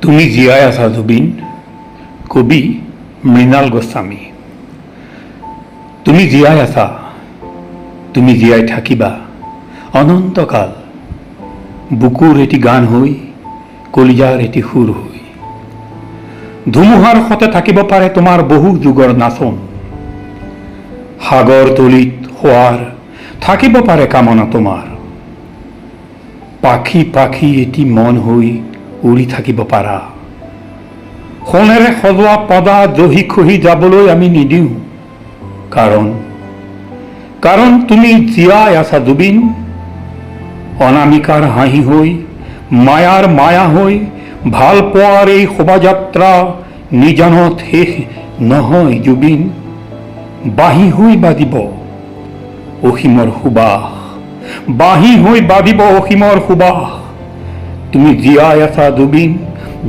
তুমি জীয়াই আছা জুবিন। কবি মৃণাল গোস্বামী। তুমি জীয়াই আছা, তুমি জীয়াই থাকিবা অনন্তকাল, বুকুৰ এটি গান হৈ, কলিজাৰ এটি সুৰ হৈ। ধুমুহাৰ সতে থাকিব পাৰে তোমাৰ বহু যুগৰ নাচন, সাগৰ তলিত শোৱাৰ থাকিব পাৰে কামনা তোমাৰ। পাখি পাখি এটি মন হৈ উৰি থাকিব পাৰা, সোণেৰে সজোৱা পদা জহি খহি যাবলৈ আমি নিদিওঁ, কাৰণ তুমি জীয়াই আছা জুবিন। অনামিকাৰ হাঁহি হৈ, মায়াৰ মায়া হৈ, ভাল পোৱাৰ এই শোভাযাত্ৰা নিজানত শেষ নহয় জুবিন। বাঁহী হৈ বাজিব অসীমৰ সুবাস, বাঁহী হৈ বাজিব অসীমৰ সুবাস। তুমি জীয়াই আছা জুবিন,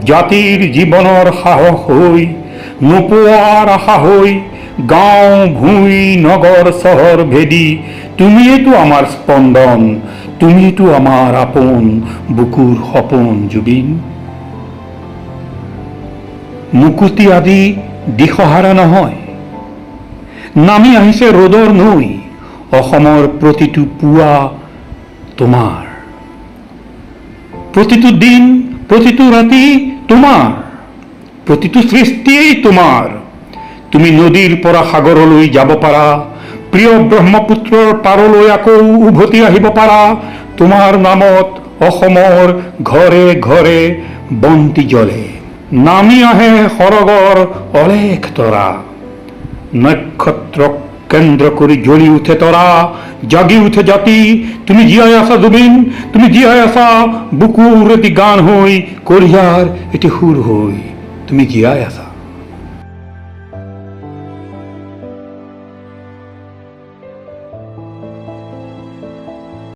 জাতিৰ জীৱনৰ সাহস হৈ, নোপোৱাৰ আশা হৈ, গাঁও ভূঁই নগৰ চহৰ ভেদি তুমিয়েতো আমাৰ স্পন্দন, তুমিতো আমাৰ আপোন, বুকুৰ সপোন জুবিন। মুকুতি আদি দিশহাৰা নহয়, নামি আহিছে ৰ'দৰ নৈ, অসমৰ প্ৰতিটো পুৱা তোমাৰ, প্ৰতিটো দিন প্ৰতিটো ৰাতি তোমাৰ, প্ৰতিটো সৃষ্টিয়েই তোমাৰ। তুমি নদীৰ পৰা সাগৰলৈ যাব পাৰা, প্ৰিয় ব্ৰহ্মপুত্ৰৰ পাৰলৈ আকৌ উভতি আহিব পাৰা। তোমাৰ নামত অসমৰ ঘৰে ঘৰে বন্তি জ্বলে, নামি আহে সৰগৰ অলেখ তৰা, নক্ষত্ৰক কেন্দ্ৰ কৰি জ্বলি উঠে তৰা, জাগি উঠে জাতি। তুমি জীয়াই আছা জুবিন, তুমি জীয়াই আছা বুকুৰ এটি গান হৈ, কলিজাৰ এটি সুৰ হৈ। তুমি জীয়াই আছা।